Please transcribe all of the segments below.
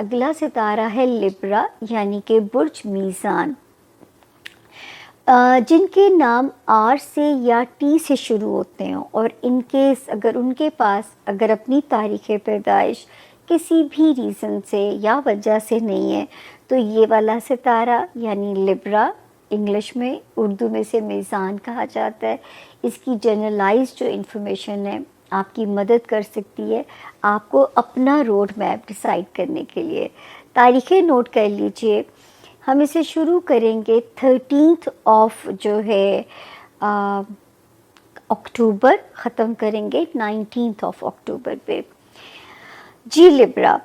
اگلا ستارہ ہے لبرا یعنی کہ برج میزان، جن کے نام آر سے یا ٹی سے شروع ہوتے ہیں، اور ان کیس اگر ان کے پاس اگر اپنی تاریخ پیدائش کسی بھی ریزن سے یا وجہ سے نہیں ہے تو یہ والا ستارہ یعنی لبرا، انگلش میں اردو میں سے میزان کہا جاتا ہے، اس کی جنرلائز جو انفارمیشن ہے آپ کی مدد کر سکتی ہے آپ کو اپنا روڈ میپ ڈیسائیڈ کرنے کے لیے۔ تاریخیں نوٹ کر لیجئے، ہم اسے شروع کریں گے 13 آف جو ہے اکتوبر، ختم کریں گے 19 آف اکتوبر پہ۔ جی لبرا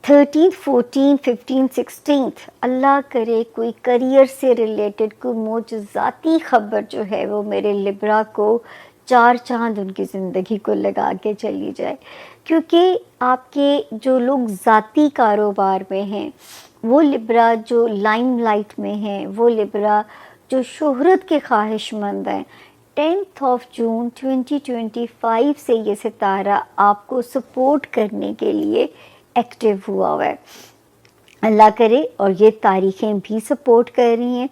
13، 14، 15، 16 اللہ کرے کوئی کریئر سے ریلیٹڈ کوئی معجزاتی خبر جو ہے وہ میرے لبرا کو چار چاند ان کی زندگی کو لگا کے چلی جائے، کیونکہ آپ کے جو لوگ ذاتی کاروبار میں ہیں، وہ لبرا جو لائم لائٹ میں ہیں، وہ لبرا جو شہرت کے خواہش مند ہیں، 10 آف جون 2025 سے یہ ستارہ آپ کو سپورٹ کرنے کے لیے ایکٹیو ہوا ہے۔ اللہ کرے اور یہ تاریخیں بھی سپورٹ کر رہی ہیں،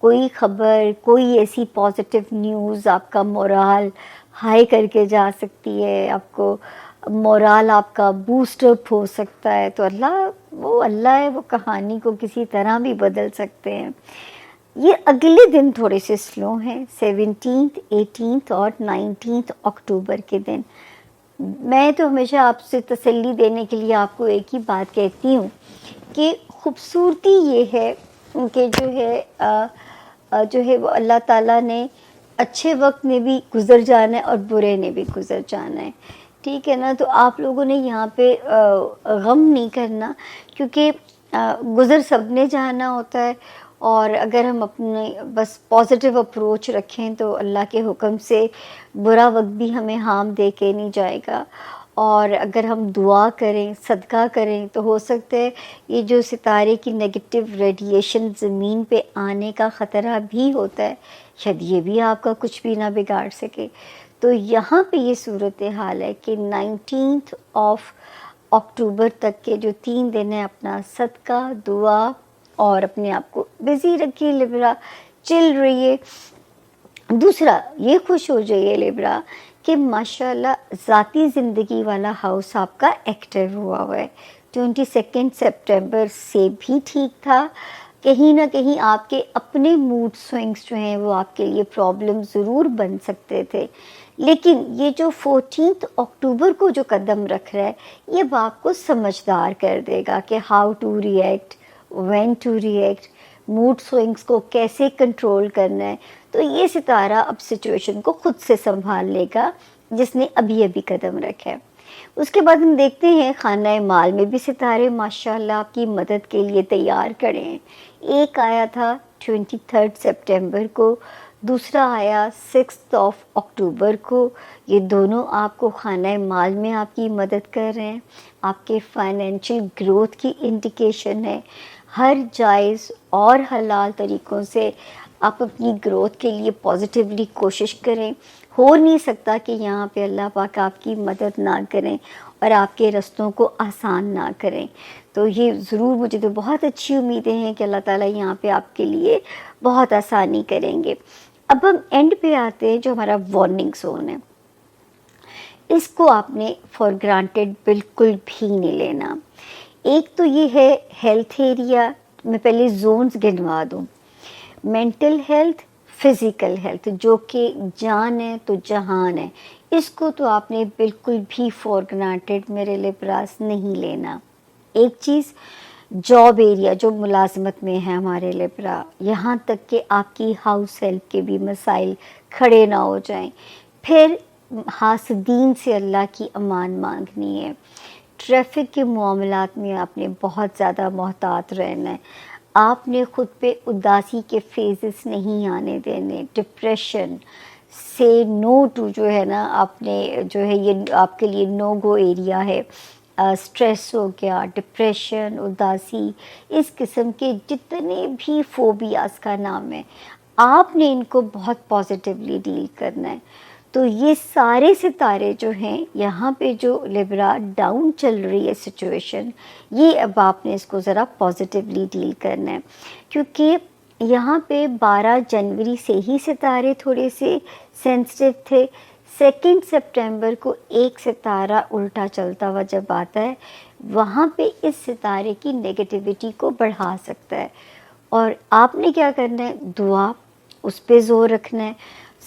کوئی خبر، کوئی ایسی پازیٹیو نیوز آپ کا مورال ہائی کر کے جا سکتی ہے، آپ کو مورال آپ کا بوسٹ اپ ہو سکتا ہے، تو اللہ ہے، وہ کہانی کو کسی طرح بھی بدل سکتے ہیں۔ یہ اگلے دن تھوڑے سے سلو ہیں، 17، 18 اور 19 اکتوبر کے دن۔ میں تو ہمیشہ آپ سے تسلی دینے کے لیے آپ کو ایک ہی بات کہتی ہوں کہ خوبصورتی یہ ہے کہ جو ہے وہ اللہ تعالیٰ نے اچھے وقت میں بھی گزر جانا ہے اور برے نے بھی گزر جانا ہے، ٹھیک ہے نا؟ تو آپ لوگوں نے یہاں پہ غم نہیں کرنا، کیونکہ گزر سب نے جانا ہوتا ہے، اور اگر ہم اپنے بس پازیٹیو اپروچ رکھیں تو اللہ کے حکم سے برا وقت بھی ہمیں ہام دے کے نہیں جائے گا، اور اگر ہم دعا کریں، صدقہ کریں، تو ہو سکتا ہے یہ جو ستارے کی نیگیٹو ریڈیشن زمین پہ آنے کا خطرہ بھی ہوتا ہے، شاید یہ بھی آپ کا کچھ بھی نہ بگاڑ سکے۔ تو یہاں پہ یہ صورتحال ہے کہ 19 آف اکتوبر تک کے جو 3 دن ہیں، اپنا صدقہ، دعا اور اپنے آپ کو بزی رکھیے لبرا، چل رہیے۔ دوسرا یہ خوش ہو جائیے لبرا کہ ماشاءاللہ ذاتی زندگی والا ہاؤس آپ کا ایکٹیو ہوا ہے، 22 سپٹمبر سے بھی ٹھیک تھا، کہیں نہ کہیں آپ کے اپنے موڈ سوئنگز جو ہیں وہ آپ کے لیے پرابلم ضرور بن سکتے تھے، لیکن یہ جو 14 اکتوبر کو جو قدم رکھ رہا ہے یہ آپ کو سمجھدار کر دے گا کہ how to react, when to react, mood swings کو کیسے کنٹرول کرنا ہے۔ تو یہ ستارہ اب سچویشن کو خود سے سنبھال لے گا جس نے ابھی قدم رکھا ہے۔ اس کے بعد ہم دیکھتے ہیں خانہ مال میں بھی ستارے ماشاءاللہ آپ کی مدد کے لیے تیار کھڑے ہیں۔ ایک آیا تھا 23 سپٹمبر کو، دوسرا آیا 6 آف اکتوبر کو، یہ دونوں آپ کو خانہ مال میں آپ کی مدد کر رہے ہیں، آپ کے فائنینشیل گروتھ کی انڈیکیشن ہے۔ ہر جائز اور حلال طریقوں سے آپ اپنی گروتھ کے لیے پازیٹیولی کوشش کریں، ہو نہیں سکتا کہ یہاں پہ اللہ پاک آپ کی مدد نہ کریں اور آپ کے رستوں کو آسان نہ کریں۔ تو یہ ضرور، مجھے تو بہت اچھی امیدیں ہیں کہ اللہ تعالیٰ یہاں پہ آپ کے لیے بہت آسانی کریں گے۔ اب ہم اینڈ پہ آتے ہیں، جو ہمارا وارننگ زون ہے، اس کو آپ نے فار گرانٹیڈ بالکل بھی نہیں لینا۔ ایک تو یہ ہے ہیلتھ ایریا، میں پہلے زونز گنوا دوں، مینٹل ہیلتھ، فزیکل ہیلتھ، جو کہ جان ہے تو جہان ہے، اس کو تو آپ نے بالکل بھی فار گرانٹیڈ میرے لبراس نہیں لینا۔ ایک چیز جاب ایریا، جو ملازمت میں ہے ہمارے لبرا، یہاں تک کہ آپ کی ہاؤس ہیلپ کے بھی مسائل کھڑے نہ ہو جائیں۔ پھر حاسدین سے اللہ کی امان مانگنی ہے۔ ٹریفک کے معاملات میں آپ نے بہت زیادہ محتاط رہنا ہے، آپ نے خود پہ اداسی کے فیزز نہیں آنے دینے، ڈپریشن سے نو ٹو جو ہے نا، آپ نے جو ہے یہ آپ کے لیے نو گو ایریا ہے۔ سٹریس ہو گیا، ڈپریشن، اداسی، اس قسم کے جتنے بھی فوبیاز کا نام ہے، آپ نے ان کو بہت پازیٹیولی ڈیل کرنا ہے۔ تو یہ سارے ستارے جو ہیں یہاں پہ جو لبرا ڈاؤن چل رہی ہے سچویشن، یہ اب آپ نے اس کو ذرا پازیٹیولی ڈیل کرنا ہے، کیونکہ یہاں پہ 12 جنوری سے ہی ستارے تھوڑے سے سینسٹیو تھے. 2 سپٹمبر کو ایک ستارہ الٹا چلتا ہوا جب آتا ہے وہاں پہ اس ستارے کی نیگیٹیوٹی کو بڑھا سکتا ہے. اور آپ نے کیا کرنا ہے، دعا اس پہ زور رکھنا ہے،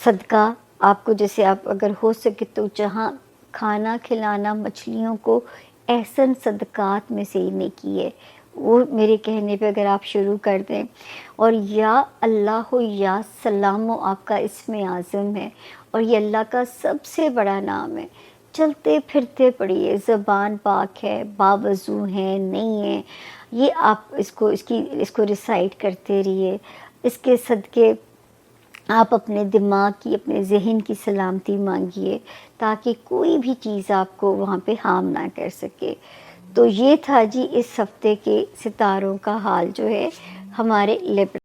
صدقہ آپ کو جیسے آپ اگر ہو سکے تو جہاں کھانا کھلانا مچھلیوں کو احسن صدقات میں سے نیکی ہے، وہ میرے کہنے پہ اگر آپ شروع کر دیں. اور یا اللہ ہو یا سلام و آپ کا اسم اعظم ہے اور یہ اللہ کا سب سے بڑا نام ہے. چلتے پھرتے پڑھیے، زبان پاک ہے، باوضو ہیں نہیں ہیں، یہ آپ اس کو ریسائٹ کرتے رہیے. اس کے صدقے آپ اپنے دماغ کی، اپنے ذہن کی سلامتی مانگیے تاکہ کوئی بھی چیز آپ کو وہاں پہ ہارم نہ کر سکے. تو یہ تھا جی اس ہفتے کے ستاروں کا حال جو ہے ہمارے لبرا